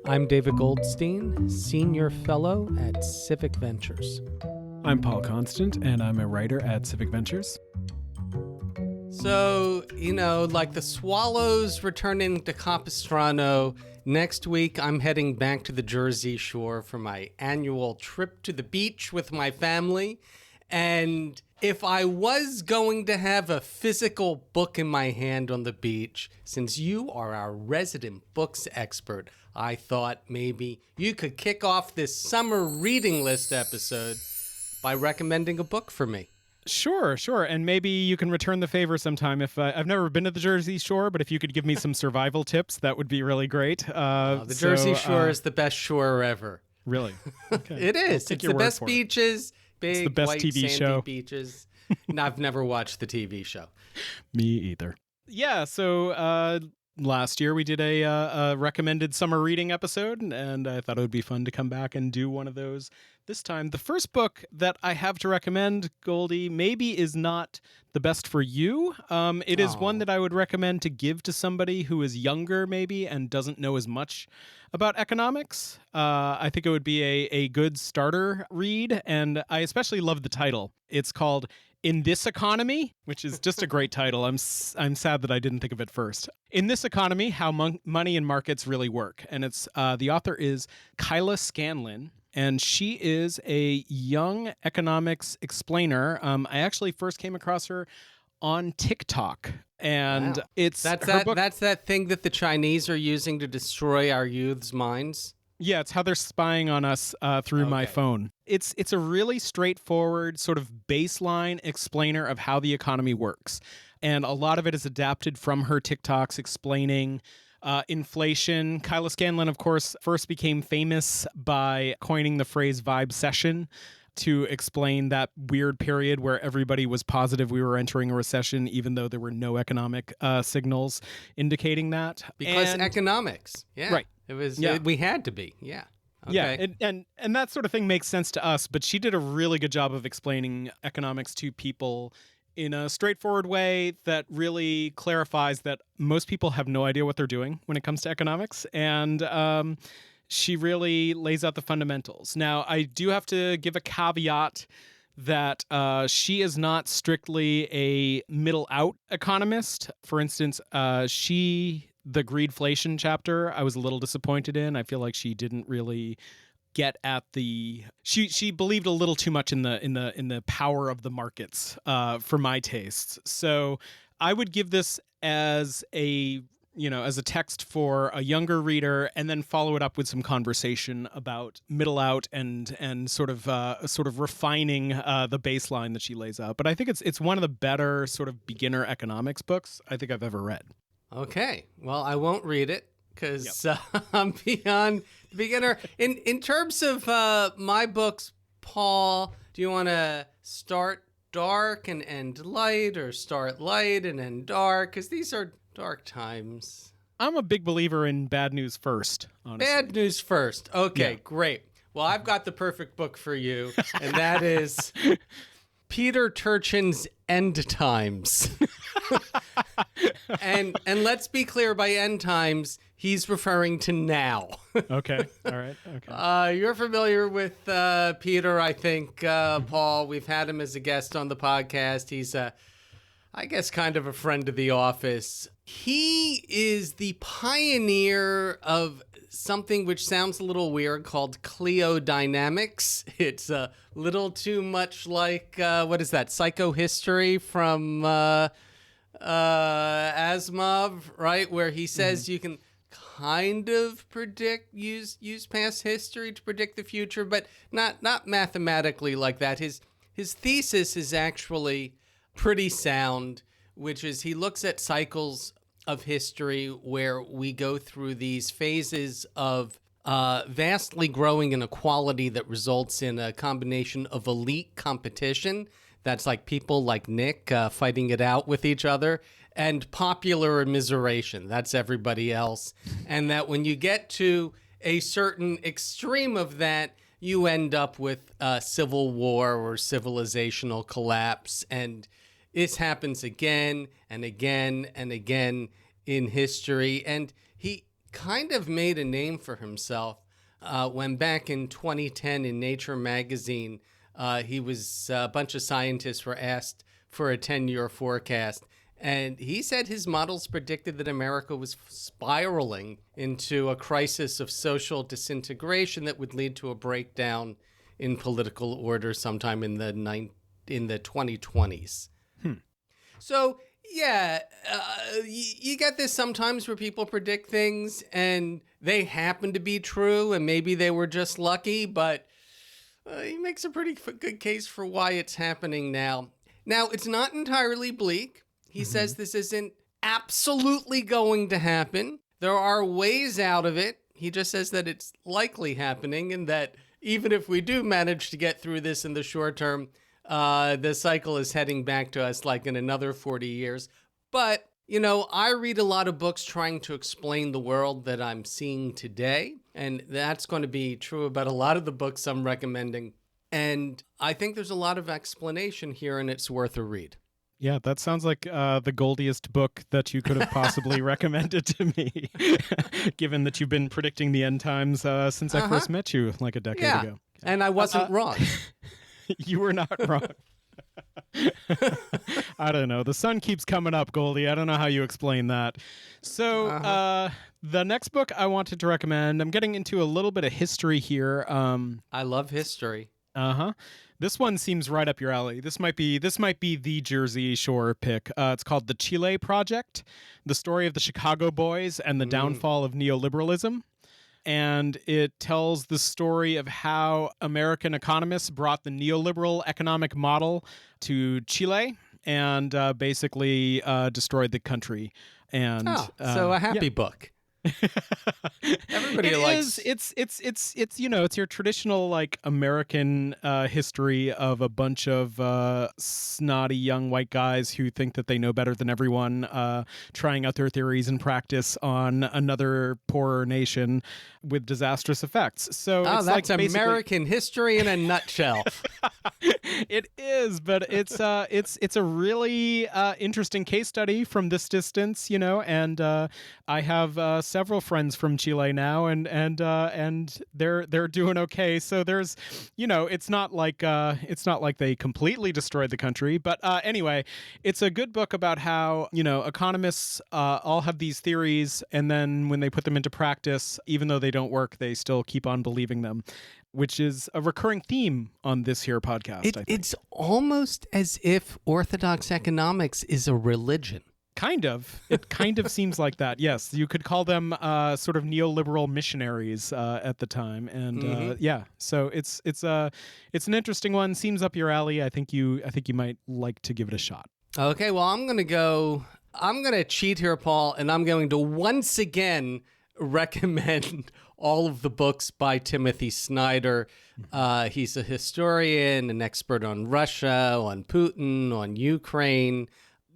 I'm David Goldstein, Senior Fellow at Civic Ventures. I'm Paul Constant, and I'm a writer at Civic Ventures. So, like the swallows returning to Capistrano, next week I'm heading back to the Jersey Shore for my annual trip to the beach with my family. And if I was going to have a physical book in my hand on the beach, since you are our resident books expert, I thought maybe you could kick off this summer reading list episode by recommending a book for me. Sure. And maybe you can return the favor sometime. If I've never been to the Jersey Shore, but if you could give me some survival tips, that would be really great. The Jersey Shore is the best shore ever. Really? Okay. It is. It's the best beaches, big, it's the best white, TV sandy show. beaches. No, I've never watched the TV show. Me either. Yeah, so last year we did a recommended summer reading episode, and I thought it would be fun to come back and do one of those this time. The first book that I have to recommend, Goldie, maybe is not the best for you. It is one that I would recommend to give to somebody who is younger maybe and doesn't know as much about economics. I think it would be a good starter read, and I especially love the title. It's called In This Economy, which is just a great title. I'm sad that I didn't think of it first. In This Economy, How Money and Markets Really Work. And it's the author is Kyla Scanlon, and she is a young economics explainer. I actually first came across her on TikTok. And it's that's that thing that the Chinese are using to destroy our youth's minds. Yeah, it's how they're spying on us through my phone. It's a really straightforward sort of baseline explainer of how the economy works. And a lot of it is adapted from her TikToks explaining inflation. Kyla Scanlon, of course, first became famous by coining the phrase vibe session to explain that weird period where everybody was positive we were entering a recession, even though there were no economic signals indicating that. Because economics. Yeah. Right. It was. Yeah. We had to be. Yeah. Okay. Yeah, and that sort of thing makes sense to us, but she did a really good job of explaining economics to people in a straightforward way that really clarifies that most people have no idea what they're doing when it comes to economics, and she really lays out the fundamentals. Now, I do have to give a caveat that she is not strictly a middle-out economist. For instance, the greedflation chapter, I was a little disappointed in. I feel like she didn't really get at she believed a little too much in the power of the markets for my tastes. So I would give this as a text for a younger reader, and then follow it up with some conversation about middle out and sort of refining the baseline that she lays out. But I think it's one of the better sort of beginner economics books I think I've ever read. Okay. Well, I won't read it because I'm beyond the beginner. In terms of my books, Paul, do you want to start dark and end light, or start light and end dark? Because these are dark times. I'm a big believer in bad news first, honestly. Bad news first. Okay, Yeah. Great. Well, I've got the perfect book for you, and that is Peter Turchin's End Times. and let's be clear, by end times, he's referring to now. Okay. All right. Okay. You're familiar with Peter, I think, Paul. We've had him as a guest on the podcast. He's, I guess, kind of a friend of the office. He is the pioneer of something which sounds a little weird called Cleodynamics. It's a little too much like, what is that, psychohistory from Asimov, right? Where he says you can kind of use past history to predict the future, but not mathematically like that. His thesis is actually pretty sound, which is he looks at cycles of history where we go through these phases of vastly growing inequality that results in a combination of elite competition, that's like people like Nick fighting it out with each other, and popular immiseration, that's everybody else. And that when you get to a certain extreme of that, you end up with civil war or civilizational collapse. And this happens again and again and again in history. And he kind of made a name for himself when back in 2010 in Nature magazine, a bunch of scientists were asked for a 10-year forecast. And he said his models predicted that America was spiraling into a crisis of social disintegration that would lead to a breakdown in political order sometime in the 2020s. So, yeah, you get this sometimes where people predict things and they happen to be true and maybe they were just lucky, but he makes a pretty good case for why it's happening now. Now, it's not entirely bleak. He says this isn't absolutely going to happen. There are ways out of it. He just says that it's likely happening and that even if we do manage to get through this in the short term, the cycle is heading back to us like in another 40 years. But, I read a lot of books trying to explain the world that I'm seeing today. And that's going to be true about a lot of the books I'm recommending. And I think there's a lot of explanation here and it's worth a read. Yeah, that sounds like the Goldiest book that you could have possibly recommended to me, given that you've been predicting the end times since I first met you like a decade ago. And I wasn't wrong. You were not wrong. I don't know. The sun keeps coming up, Goldie. I don't know how you explain that. So the next book I wanted to recommend, I'm getting into a little bit of history here. I love history. This one seems right up your alley. This might be the Jersey Shore pick. It's called The Chile Project, the story of the Chicago boys and the downfall of neoliberalism. And it tells the story of how American economists brought the neoliberal economic model to Chile and basically destroyed the country. And so a happy book. Everybody likes it's it's your traditional like American history of a bunch of snotty young white guys who think that they know better than everyone, trying out their theories in practice on another poorer nation with disastrous effects. So it's that's like American history in a nutshell. It is, but it's a really interesting case study from this distance, and I have several friends from Chile now, and they're doing okay. So there's, it's not like they completely destroyed the country, but anyway, it's a good book about how economists all have these theories, and then when they put them into practice, even though they don't work, they still keep on believing them, which is a recurring theme on this here podcast. I think. It's almost as if orthodox economics is a religion. Kind of. It kind of seems like that. Yes, you could call them sort of neoliberal missionaries at the time, and so it's an interesting one. Seems up your alley. I think you might like to give it a shot. Okay, well, I'm gonna cheat here, Paul, and I'm going to once again recommend all of the books by Timothy Snyder. He's a historian, an expert on Russia, on Putin, on Ukraine.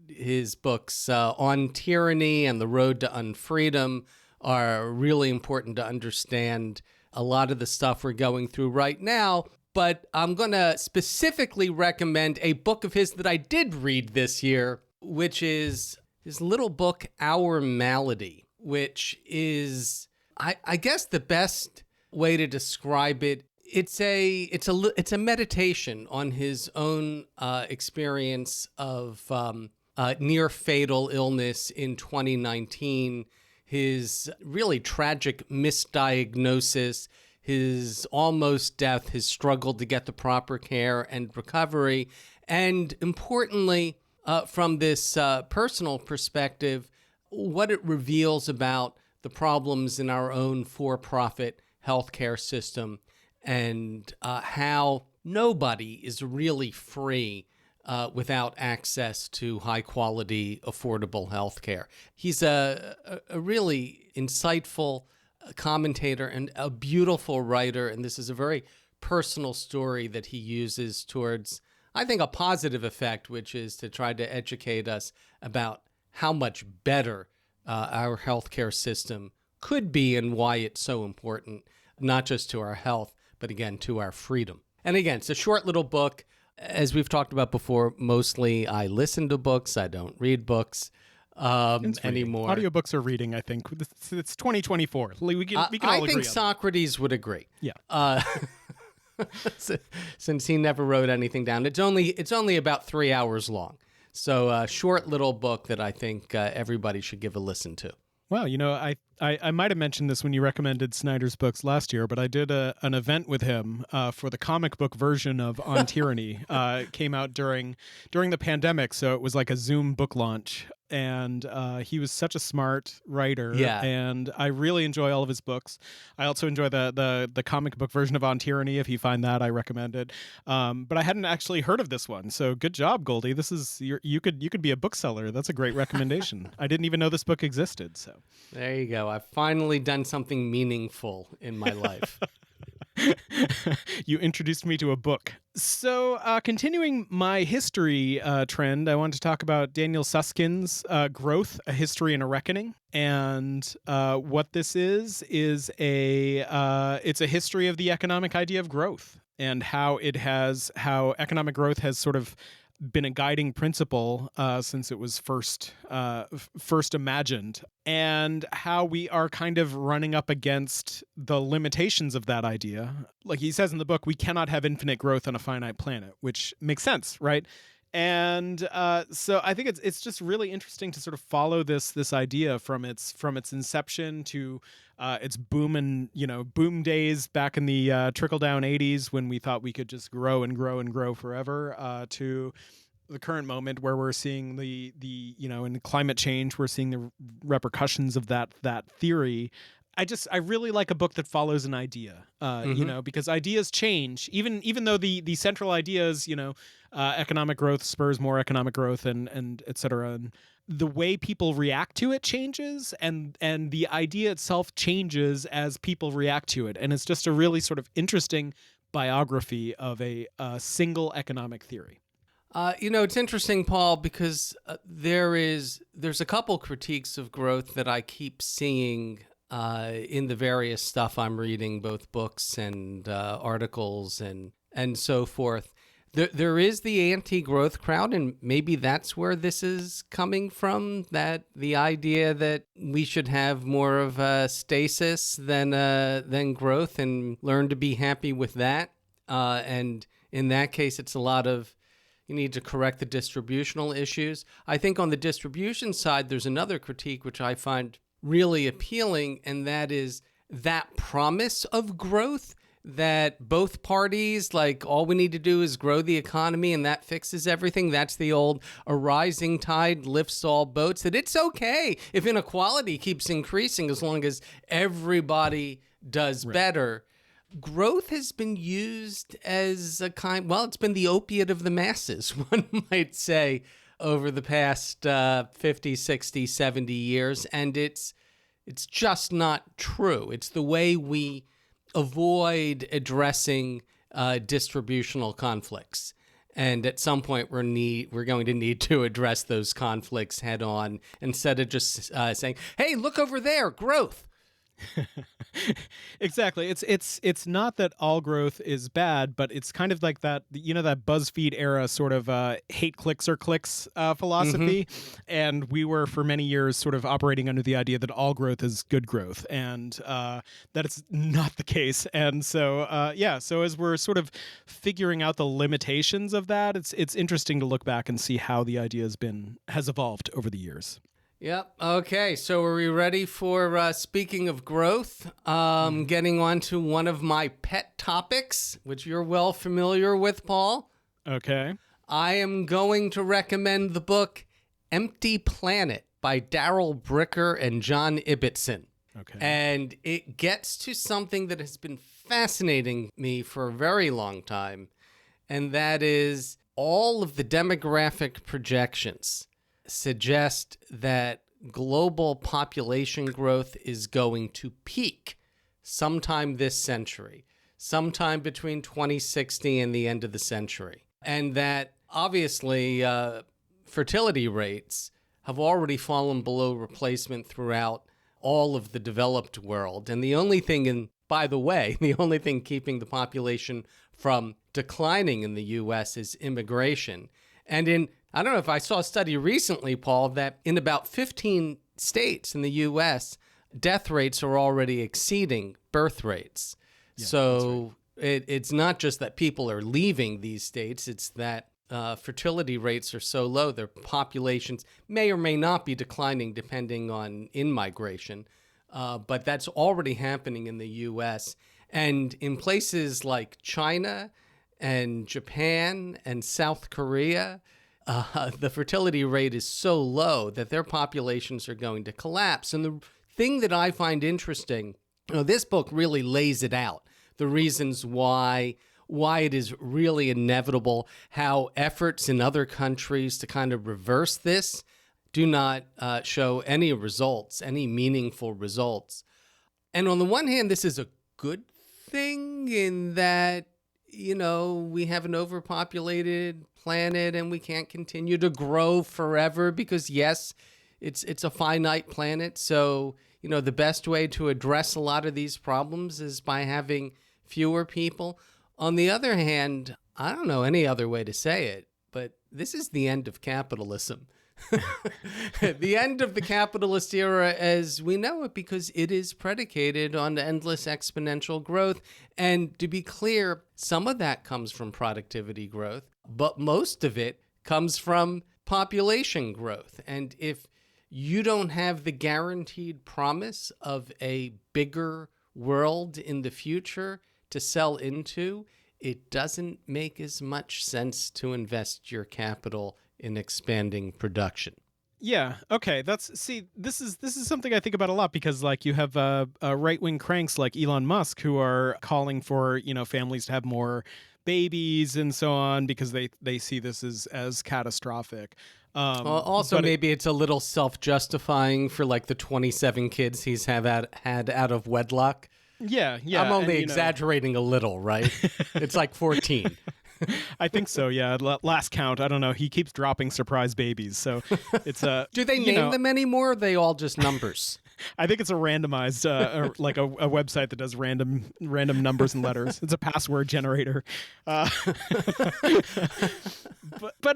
His books on tyranny and the road to unfreedom are really important to understand a lot of the stuff we're going through right now. But I'm going to specifically recommend a book of his that I did read this year, which is his little book, Our Malady, which is, I guess, the best way to describe it. It's a meditation on his own experience of near fatal illness in 2019, his really tragic misdiagnosis, his almost death, his struggle to get the proper care and recovery, and importantly, from this personal perspective, what it reveals about the problems in our own for-profit healthcare system and how nobody is really free without access to high-quality, affordable health care. He's a really insightful commentator and a beautiful writer, and this is a very personal story that he uses towards, I think, a positive effect, which is to try to educate us about how much better our healthcare system could be and why it's so important, not just to our health, but again, to our freedom. And again, it's a short little book. As we've talked about before, mostly I listen to books. I don't read books. anymore. Audiobooks are reading, I think. It's 2024. We can all agree I on think that. Socrates would agree. Yeah. Since he never wrote anything down. It's only about 3 hours long. So a short little book that I think everybody should give a listen to. Wow, I might have mentioned this when you recommended Snyder's books last year, but I did an event with him for the comic book version of On Tyranny. It came out during the pandemic, so it was like a Zoom book launch. And he was such a smart writer, and I really enjoy all of his books. I also enjoy the comic book version of On Tyranny. If you find that, I recommend it. But I hadn't actually heard of this one, so good job, Goldie. This is you could be a bookseller. That's a great recommendation. I didn't even know this book existed. So there you go. I've finally done something meaningful in my life. You introduced me to a book. So, continuing my history trend, I want to talk about Daniel Susskind's Growth, A History and a Reckoning. And what this is it's a history of the economic idea of growth and how economic growth has sort of been a guiding principle since it was first imagined, and how we are kind of running up against the limitations of that idea. Like he says in the book, we cannot have infinite growth on a finite planet, which makes sense, right? And so I think it's just really interesting to sort of follow this idea from its inception to its boom days back in the trickle down 80s when we thought we could just grow and grow and grow forever, to the current moment where we're seeing the in climate change, we're seeing the repercussions of that theory. I really like a book that follows an idea, because ideas change, even though the central idea is, economic growth spurs more economic growth and et cetera. And the way people react to it changes, and the idea itself changes as people react to it. And it's just a really sort of interesting biography of a single economic theory. It's interesting, Paul, because there's a couple critiques of growth that I keep seeing in the various stuff I'm reading, both books and articles and so forth. There is the anti-growth crowd, and maybe that's where this is coming from, that the idea that we should have more of a stasis than growth and learn to be happy with that. And in that case, it's a lot of, you need to correct the distributional issues. I think on the distribution side, there's another critique which I find really appealing, and that is that promise of growth, that both parties, like, all we need to do is grow the economy and that fixes everything. That's the old "a rising tide lifts all boats," that it's okay if inequality keeps increasing as long as everybody does better. Growth has been used as it's been the opiate of the masses, one might say, over the past 50, 60, 70 years. And it's just not true. It's the way we avoid addressing distributional conflicts. And at some point, we're going to need to address those conflicts head on, instead of just saying, "Hey, look over there, growth." Exactly. It's not that all growth is bad, but it's kind of like that, that BuzzFeed era sort of hate clicks or clicks philosophy. And we were for many years sort of operating under the idea that all growth is good growth, and that it's not the case. And so, so as we're sort of figuring out the limitations of that, it's interesting to look back and see how the idea has evolved over the years. Yep. Okay. So are we ready for speaking of growth? Getting on to one of my pet topics, which you're well familiar with, Paul. Okay. I am going to recommend the book Empty Planet by Darrell Bricker and John Ibbotson. Okay. And it gets to something that has been fascinating me for a very long time, and that is all of the demographic projections suggest that global population growth is going to peak sometime this century, sometime between 2060 and the end of the century. And that obviously fertility rates have already fallen below replacement throughout all of the developed world. And the only thing the only thing keeping the population from declining in the U.S. is immigration. And in I don't know if I saw a study recently, Paul, that in about 15 states in the U.S., death rates are already exceeding birth rates. Yeah, So it's not just that people are leaving these states, it's that fertility rates are so low, their populations may or may not be declining depending on in-migration. But that's already happening in the U.S. And in places like China and Japan and South Korea, the fertility rate is so low that their populations are going to collapse. And the thing that I find interesting, this book really lays it out, the reasons why it is really inevitable, how efforts in other countries to kind of reverse this do not show any results, any meaningful results. And on the one hand, this is a good thing in that, we have an overpopulated planet and we can't continue to grow forever because, yes, it's a finite planet. So, the best way to address a lot of these problems is by having fewer people. On the other hand, I don't know any other way to say it, but this is the end of capitalism. The end of the capitalist era as we know it, because it is predicated on endless exponential growth. And to be clear, some of that comes from productivity growth, but most of it comes from population growth. And if you don't have the guaranteed promise of a bigger world in the future to sell into, it doesn't make as much sense to invest your capital in expanding production. Yeah. Okay. This is something I think about a lot because you have right-wing cranks like Elon Musk who are calling for, families to have more babies and so on because they see this as catastrophic. Also, maybe it's a little self-justifying for the 27 kids he's had out of wedlock. Yeah. I'm only exaggerating a little, right? It's like 14. I think so, yeah. Last count, I don't know. He keeps dropping surprise babies, so it's Do they name them anymore? Or are they all just numbers? I think it's a randomized, a website that does random numbers and letters. It's a password generator. But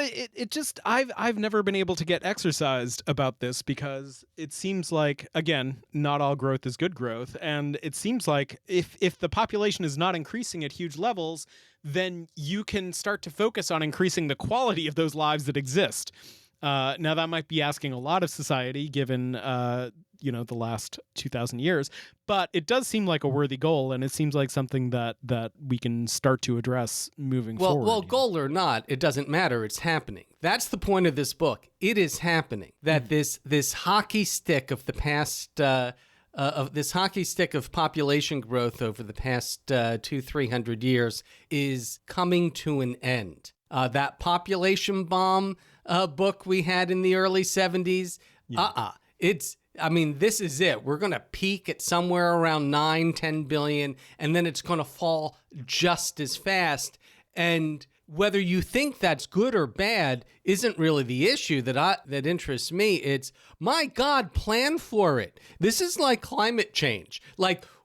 it just I've never been able to get exercised about this because it seems like, again, not all growth is good growth, and it seems like if the population is not increasing at huge levels, then you can start to focus on increasing the quality of those lives that exist. Now, that might be asking a lot of society, given the last 2,000 years, but it does seem like a worthy goal, and it seems like something that we can start to address moving forward. Well, goal or not, it doesn't matter. It's happening. That's the point of this book. It is happening. That this hockey stick of the past. Of this hockey stick of population growth over the past 200-300 years is coming to an end. That population bomb book we had in the early 70s, this is it. We're going to peak at somewhere around 9-10 billion, and then it's going to fall just as fast. And whether you think that's good or bad isn't really the issue that interests me. It's, my God, plan for it. This is like climate change.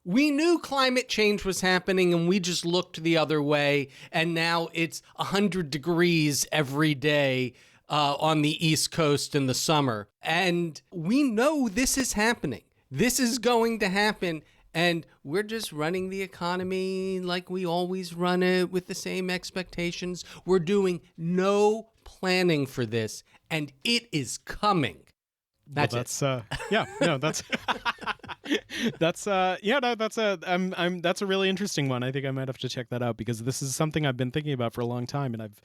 We knew climate change was happening and we just looked the other way. And now it's 100 degrees every day on the East Coast in the summer. And we know this is happening. This is going to happen. And we're just running the economy like we always run it with the same expectations. We're doing no planning for this, and it is coming. That's a really interesting one. I think I might have to check that out because this is something I've been thinking about for a long time, and I've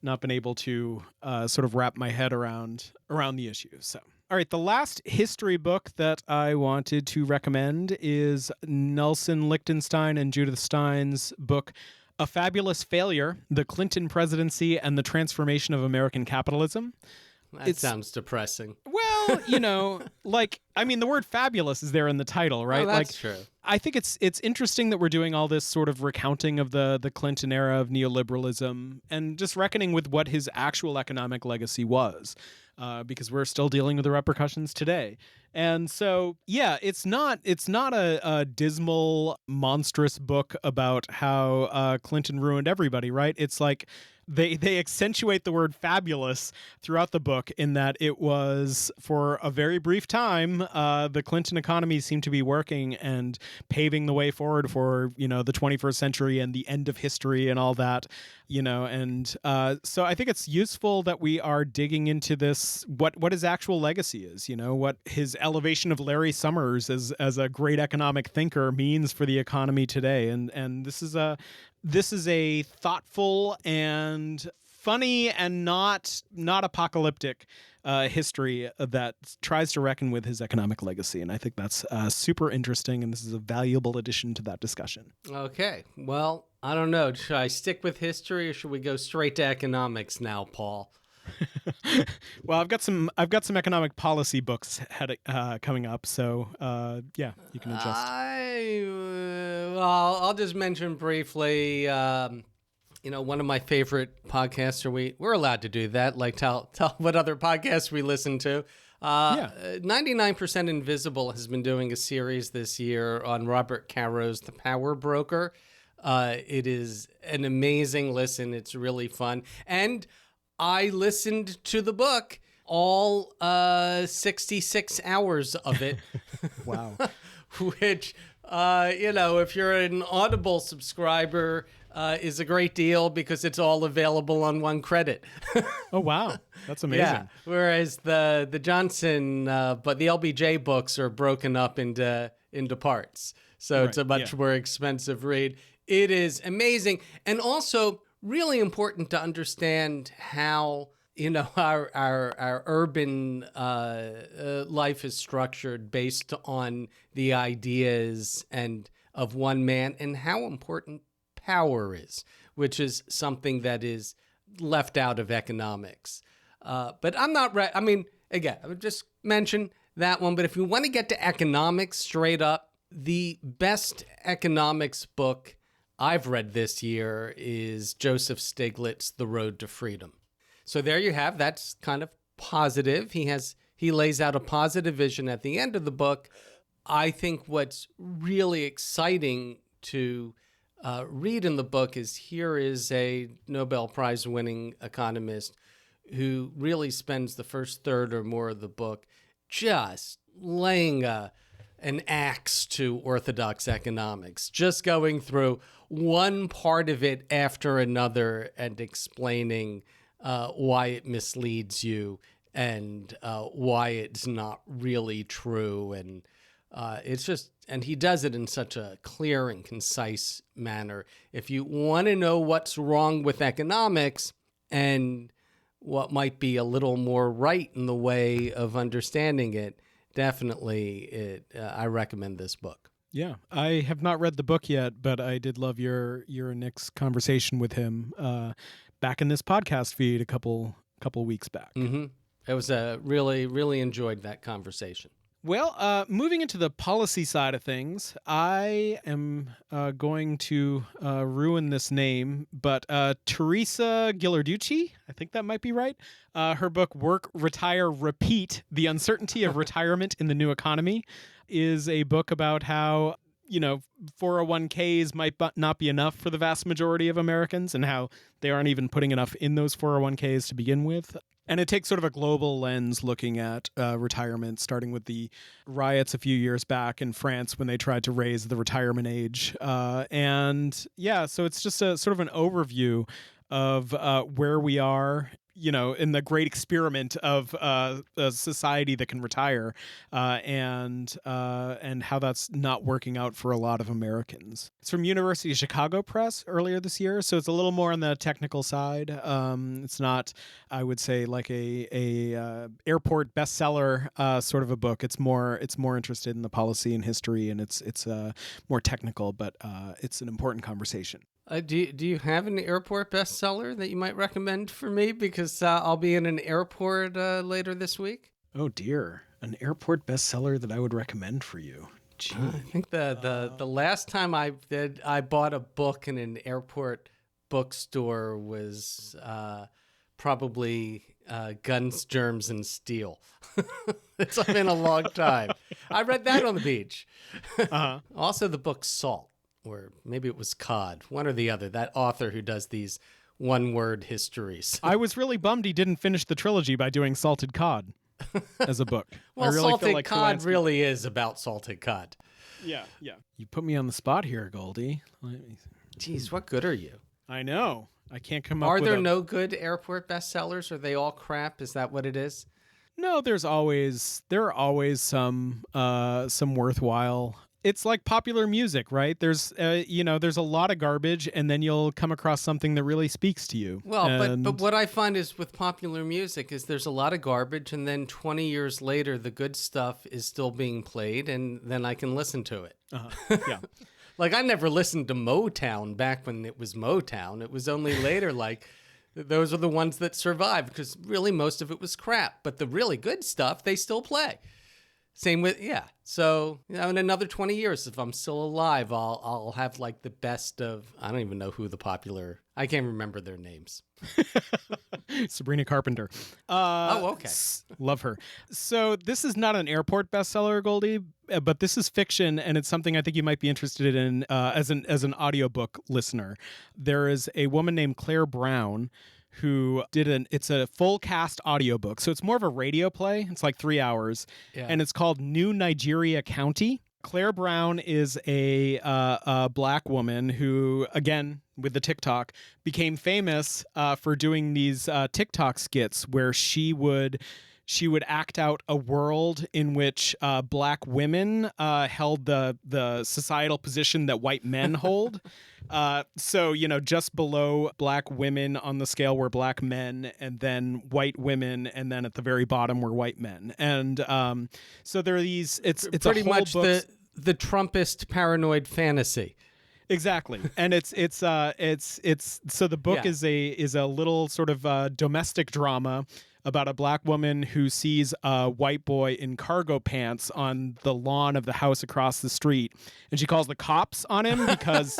not been able to sort of wrap my head around the issue. So. All right, the last history book that I wanted to recommend is Nelson Lichtenstein and Judith Stein's book, A Fabulous Failure, The Clinton Presidency and the Transformation of American Capitalism. That sounds depressing. Well, the word fabulous is there in the title, right? Oh, that's true. I think it's interesting that we're doing all this sort of recounting of the Clinton era of neoliberalism and just reckoning with what his actual economic legacy was. Because we're still dealing with the repercussions today. And so, yeah, it's not a dismal, monstrous book about how Clinton ruined everybody, right? It's like they accentuate the word fabulous throughout the book in that it was, for a very brief time, the Clinton economy seemed to be working and paving the way forward for, the 21st century and the end of history and all that, and so I think it's useful that we are digging into this, what his actual legacy is, what his elevation of Larry Summers as a great economic thinker means for the economy today. And this is a thoughtful and funny and not apocalyptic history that tries to reckon with his economic legacy. And I think that's super interesting, and this is a valuable addition to that discussion. Okay. Well, I don't know. Should I stick with history or should we go straight to economics now, Paul? Well, I've got some economic policy books coming up, so yeah, you can adjust. I'll just mention briefly. One of my favorite podcasts. We're allowed to do that. Like tell what other podcasts we listen to. 99% Invisible has been doing a series this year on Robert Caro's The Power Broker. It is an amazing listen. It's really fun. And I listened to the book, all 66 hours of it. Wow. Which, if you're an Audible subscriber, is a great deal because it's all available on one credit. Oh, wow. That's amazing. Yeah. Whereas the Johnson, but the LBJ books are broken up into parts. So it's a much more expensive read. It is amazing. And also really important to understand how, our urban life is structured based on the ideas and of one man, and how important power is, which is something that is left out of economics. But I'm not I mean, again, I would just mention that one. But if you want to get to economics straight up, the best economics book I've read this year is Joseph Stiglitz' The Road to Freedom. So there you have, that's kind of positive. He lays out a positive vision at the end of the book. I think what's really exciting to read in the book is here is a Nobel Prize winning economist who really spends the first third or more of the book just laying an axe to orthodox economics, just going through one part of it after another and explaining why it misleads you and why it's not really true. And and he does it in such a clear and concise manner. If you want to know what's wrong with economics and what might be a little more right in the way of understanding it, definitely I recommend this book. Yeah, I have not read the book yet, but I did love your and Nick's conversation with him back in this podcast feed a couple weeks back. Mm-hmm. It was really, really enjoyed that conversation. Well, moving into the policy side of things, I am going to ruin this name, but Teresa Ghilarducci, I think that might be right. Her book, Work, Retire, Repeat, The Uncertainty of Retirement in the New Economy, is a book about how, 401ks might not be enough for the vast majority of Americans and how they aren't even putting enough in those 401ks to begin with. And it takes sort of a global lens looking at retirement, starting with the riots a few years back in France when they tried to raise the retirement age. So it's just a sort of an overview of where we are, in the great experiment of a society that can retire, and how that's not working out for a lot of Americans. It's from University of Chicago Press earlier this year, so it's a little more on the technical side. It's not, I would say, like a airport bestseller sort of a book. It's more interested in the policy and history, and it's more technical, but it's an important conversation. Do you have an airport bestseller that you might recommend for me? Because I'll be in an airport later this week. Oh dear, an airport bestseller that I would recommend for you. Gee. I think the last time I bought a book in an airport bookstore was probably Guns, Germs, and Steel. It's been a long time. I read that on the beach. Also, the book Salt, or maybe it was Cod, one or the other. That author who does these one-word histories. I was really bummed he didn't finish the trilogy by doing Salted Cod as a book. Well, I really Salted feel like Cod Polanski... really is about salted cod. Yeah. You put me on the spot here, Goldie. Jeez, what good are you? I know. I can't come up Are with there no good airport bestsellers? Are they all crap? Is that what it is? No, there are always some worthwhile. It's like popular music, right? There's there's a lot of garbage, and then you'll come across something that really speaks to you. Well, but what I find is with popular music is there's a lot of garbage, and then 20 years later, the good stuff is still being played, and then I can listen to it. Yeah. Like, I never listened to Motown back when it was Motown. It was only later, like, those are the ones that survived, because really most of it was crap. But the really good stuff, they still play. Same with, yeah. So, in another 20 years, if I'm still alive, I'll have, like, the best of, I don't even know who the popular, I can't remember their names. Sabrina Carpenter. Okay. Love her. So this is not an airport bestseller, Goldie, but this is fiction, and it's something I think you might be interested in as an audiobook listener. There is a woman named Claire Brown who it's a full cast audiobook. So it's more of a radio play. It's like 3 hours, and it's called New Nigeria County. Claire Brown is a black woman who, again, with the TikTok, became famous for doing these TikTok skits where she would act out a world in which black women held the societal position that white men hold. So, just below black women on the scale were black men, and then white women, and then at the very bottom were white men. And so there are these. It's pretty a whole much book. the Trumpist paranoid fantasy. Exactly. And it's so the book is a little sort of domestic drama about a black woman who sees a white boy in cargo pants on the lawn of the house across the street, and she calls the cops on him because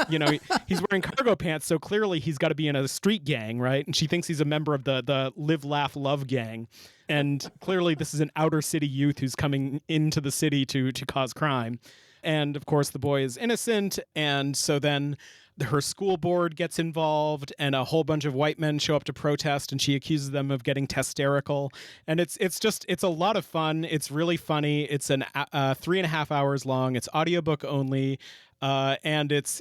he's wearing cargo pants, so clearly he's got to be in a street gang, right? And she thinks he's a member of the Live Laugh Love gang, and clearly this is an outer city youth who's coming into the city to cause crime. And of course, the boy is innocent. And so then her school board gets involved, and a whole bunch of white men show up to protest, and she accuses them of getting testerical. And it's a lot of fun. It's really funny. It's 3.5 hours long. It's audiobook only. And it's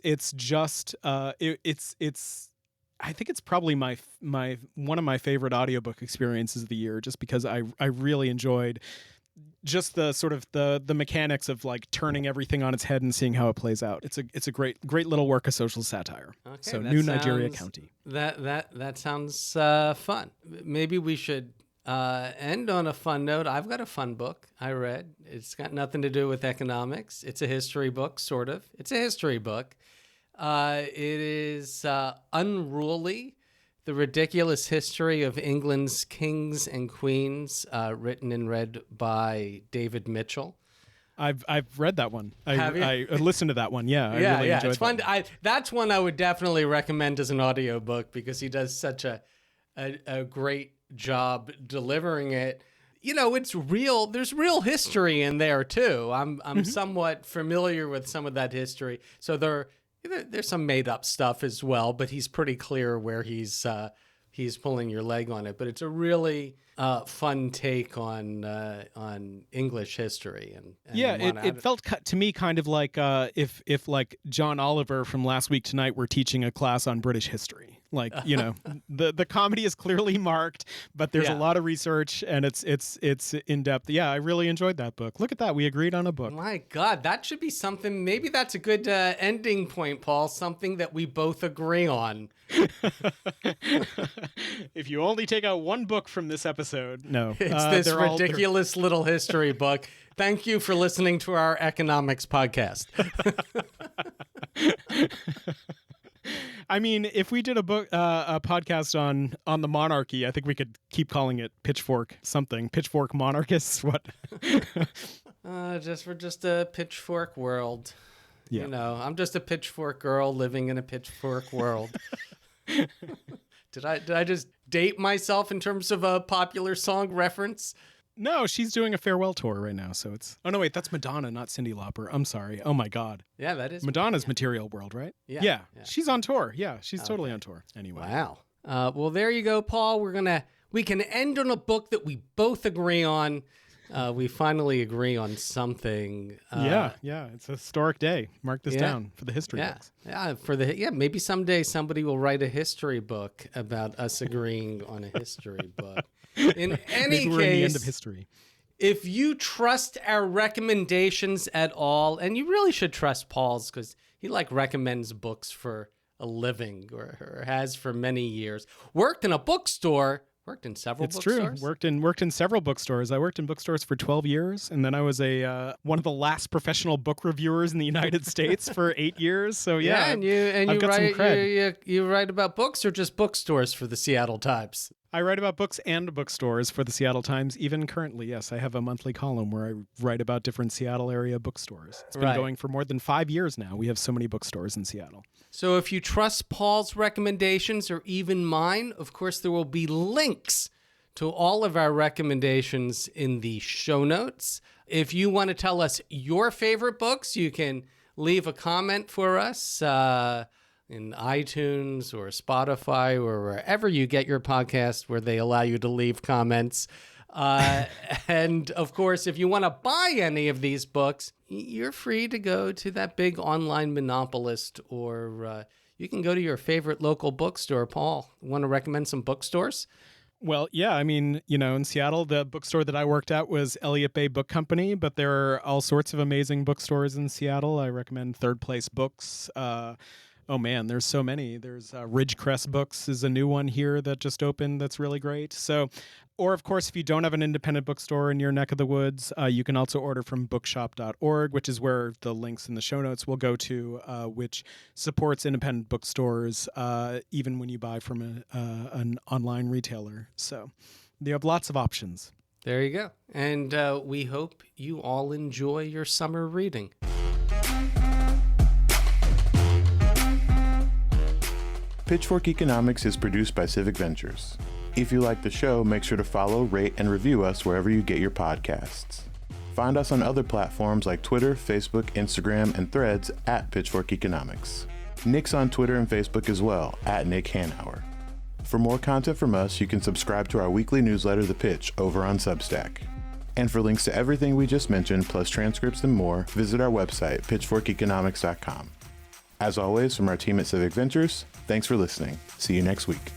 I think it's probably my one of my favorite audiobook experiences of the year, just because I really enjoyed just the sort of the mechanics of like turning everything on its head and seeing how it plays out. It's a great little work of social satire. Okay, so New Nigeria County. That sounds fun. Maybe we should end on a fun note. I've got a fun book I read. It's got nothing to do with economics. It's a history book, sort of. It's a history book. It is Unruly: The Ridiculous History of England's Kings and Queens, written and read by David Mitchell. I've read that one. Have you? I listened to that one. Yeah, I really enjoyed it's fun. That that's one I would definitely recommend as an audiobook because he does such a great job delivering it. It's real. There's real history in there too. I'm somewhat familiar with some of that history, so there's some made up stuff as well, but he's pretty clear where he's pulling your leg on it. But it's a really fun take on English history. And it felt to me kind of like if like John Oliver from Last Week Tonight were teaching a class on British history. Like, the comedy is clearly marked, but there's a lot of research, and it's in depth. Yeah, I really enjoyed that book. Look at that. We agreed on a book. My God, that should be something. Maybe that's a good ending point, Paul. Something that we both agree on. If you only take out one book from this episode, no. It's this ridiculous little history book. Thank you for listening to our economics podcast. I mean, if we did a podcast on the monarchy, I think we could keep calling it Pitchfork something. Pitchfork monarchists. What? Just a pitchfork world. Yeah. I'm just a pitchfork girl living in a pitchfork world. Did I just date myself in terms of a popular song reference? No, she's doing a farewell tour right now, so it's... Oh, no, wait, that's Madonna, not Cyndi Lauper. I'm sorry. Oh, my God. Yeah, that is... Madonna's Material World, right? Yeah. She's on tour. Yeah, she's totally on tour. Anyway. Wow. Well, there you go, Paul. We can end on a book that we both agree on. We finally agree on something. Yeah. It's a historic day. Mark this down for the history books. Maybe someday somebody will write a history book about us agreeing on a history book. In any Maybe we're case, in the end of history. If you trust our recommendations at all, and you really should trust Paul's because he recommends books for a living or has for many years. Worked in a bookstore. Worked in several bookstores? It's true. Worked in several bookstores. I worked in bookstores for 12 years, and then I was one of the last professional book reviewers in the United States for 8 years. So and you write about books or just bookstores for the Seattle Times? I write about books and bookstores for the Seattle Times, even currently. Yes, I have a monthly column where I write about different Seattle area bookstores. It's been going for more than 5 years now. We have so many bookstores in Seattle. So if you trust Paul's recommendations or even mine, of course, there will be links to all of our recommendations in the show notes. If you want to tell us your favorite books, you can leave a comment for us in iTunes or Spotify or wherever you get your podcast where they allow you to leave comments. And of course, if you want to buy any of these books, you're free to go to that big online monopolist, or you can go to your favorite local bookstore. Paul, want to recommend some bookstores? Well, yeah, I mean, in Seattle, the bookstore that I worked at was Elliott Bay Book Company, but there are all sorts of amazing bookstores in Seattle. I recommend Third Place Books. Oh man, there's so many. There's Ridgecrest Books is a new one here that just opened that's really great. So, or of course, if you don't have an independent bookstore in your neck of the woods, you can also order from bookshop.org, which is where the links in the show notes will go to, which supports independent bookstores, even when you buy from an online retailer. So you have lots of options. There you go. And we hope you all enjoy your summer reading. Pitchfork Economics is produced by Civic Ventures. If you like the show, make sure to follow, rate, and review us wherever you get your podcasts. Find us on other platforms like Twitter, Facebook, Instagram, and Threads at Pitchfork Economics. Nick's on Twitter and Facebook as well, at Nick Hanauer. For more content from us, you can subscribe to our weekly newsletter, The Pitch, over on Substack. And for links to everything we just mentioned, plus transcripts and more, visit our website, pitchforkeconomics.com. As always, from our team at Civic Ventures, thanks for listening. See you next week.